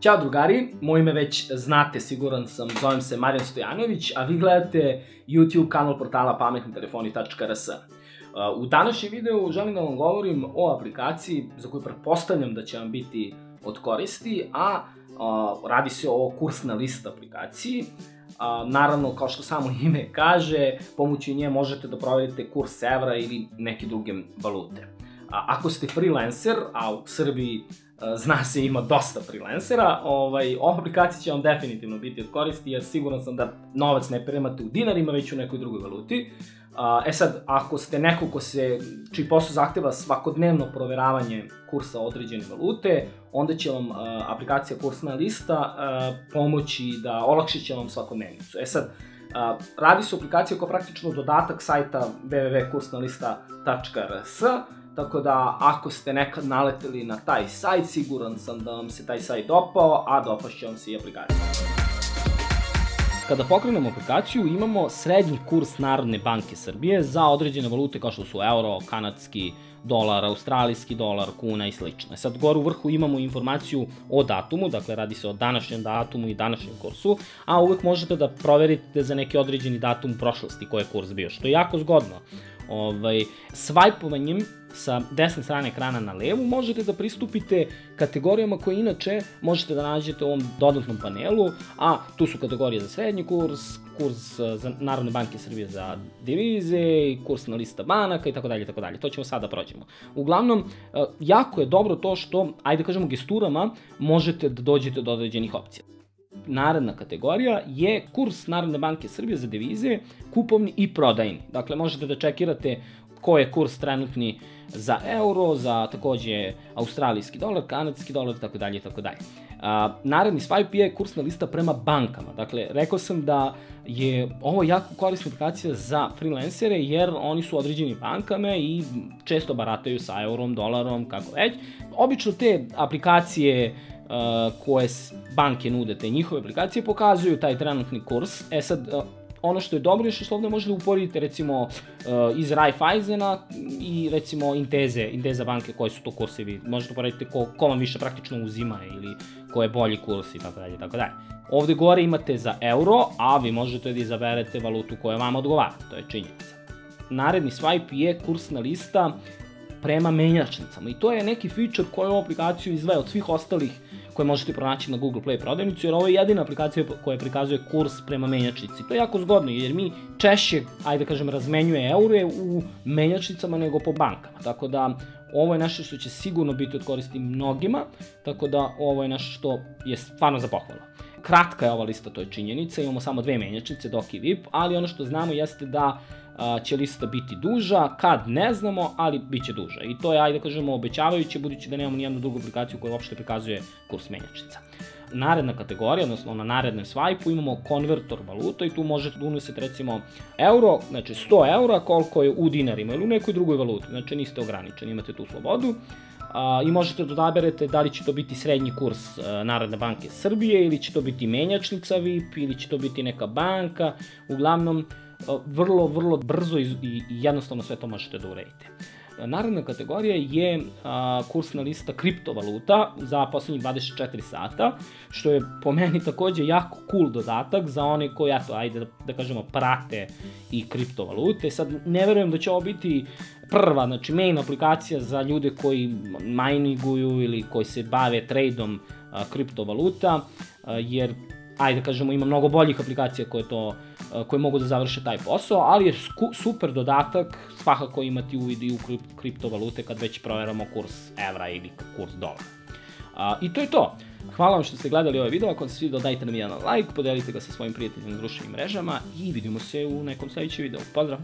Ćao drugari, moje ime već znate, siguran sam, zovem se Marijan Stojanović, a vi gledate YouTube kanal portala pametnitelefoni.rs. U današnjem videu želim da vam govorim o aplikaciji za koju pretpostavljam da će vam biti od koristi, a radi se o kursna lista aplikaciji. Naravno, kao što samo ime kaže, pomoću nje možete da proverite kurs evra ili neke druge valute. Ako ste freelancer, a u Srbiji zna se ima dosta freelancera, ova aplikacija će vam definitivno biti od koristi, jer siguran sam da novac ne primate u dinarima, već u nekoj drugoj valuti. Sad, ako ste neko čiji posao zahteva svakodnevno proveravanje kursa određene valute, onda će vam aplikacija Kursna lista pomoći da olakšit će vam svakodnevnicu. Sad, radi se o aplikaciji kao praktično dodatak sajta www.kursnalista.rs, tako da ako ste nekad naleteli na taj sajt, siguran sam da vam se taj sajt dopao, a dopašće vam se i aplikacija. Kada pokrenemo aplikaciju, imamo srednji kurs Narodne banke Srbije za određene valute kao što su euro, kanadski dolar, australijski dolar, kuna i slično. Sad, gore u vrhu imamo informaciju o datumu, dakle radi se o današnjem datumu i današnjem kursu, a uvek možete da proverite za neki određeni datum u prošlosti koji je kurs bio, što je jako zgodno. Svajpovanjem sa desne strane ekrana na levu možete da pristupite kategorijama koje inače možete da nađete u ovom dodatnom panelu, a tu su kategorije za srednji kurs, kurs za Narodne banke Srbije za devize, kursna lista banaka itd. To ćemo sada prođemo. Uglavnom, jako je dobro to što, ajde kažemo, gesturama možete da dođete do određenih opcija. Naredna kategorija je kurs Narodne banke Srbije za devize, kupovni i prodajni. Dakle, možete da čekirate koji je kurs trenutni za euro, za takođe australijski dolar, kanadski dolar itd. Naredni swipe je kursna lista prema bankama. Dakle, rekao sam da je ovo jako korisna aplikacija za freelancere jer oni su određeni bankama i često barataju sa eurom, dolarom, kako već. Obično te aplikacije koje banke nude, te njihove aplikacije, pokazuju taj trenutni kurs. Sad, ono što je dobro je što ovde možete uporediti recimo iz Raiffeisena i recimo Inteza banke, koji su to kursevi. Možete uporediti ko vam više praktično uzima ili ko je bolji kurs i tako dalje. Ovde gore imate za euro, a vi možete da izaberete valutu koja vam odgovara, to je činjenica. Naredni swipe je kursna lista prema menjačnicama i to je neki feature koji ovu aplikaciju izdvaja od svih ostalih koje možete pronaći na Google Play prodavnicu, jer ovo je jedina aplikacija koja prikazuje kurs prema menjačnici. To je jako zgodno, jer mi češće, ajde kažem, razmenjuje eure u menjačnicama nego po bankama. Tako da, ovo je nešto što će sigurno biti od koristi mnogima, tako da ovo je nešto što je stvarno za pohvalu. Kratka je ova lista, to je činjenica, imamo samo dve menjačnice, dok i VIP, ali ono što znamo jeste da će lista biti duža, kad ne znamo, ali bit će duža. I to je, ajde kažemo, obećavajuće, budući da nemamo nijednu drugu aplikaciju koja uopšte prikazuje kurs menjačnica. Naredna kategorija, odnosno na narednom swipe-u, imamo konvertor valuta i tu možete da unosite recimo euro, znači 100 eura, koliko je u dinarima ili u nekoj drugoj valuti, znači niste ograničeni, imate tu slobodu. I možete da odaberete da li će to biti srednji kurs Narodne banke Srbije ili će to biti menjačnica VIP ili će to biti neka banka. Uglavnom, vrlo brzo i jednostavno sve to možete da uredite. Naredna kategorija je kursna lista kriptovaluta za poslednjih 24 sata, što je po meni takođe jako cool dodatak za one koji, ajde da kažemo, prate i kriptovalute. Sad, ne verujem da će ovo biti prva, znači main aplikacija za ljude koji mininguju ili koji se bave trejdom kriptovaluta, jer, ajde kažemo, ima mnogo boljih aplikacija koje mogu da završe taj posao, ali je super dodatak svakako imati uvid i u kriptovalute kad već proveramo kurs evra ili kurs dolara. I to je to. Hvala vam što ste gledali ovaj video, ako vam se svidao dajte nam jedan like, podelite ga sa svojim prijateljima na društvenim mrežama i vidimo se u nekom sledećem videu. Pozdrav!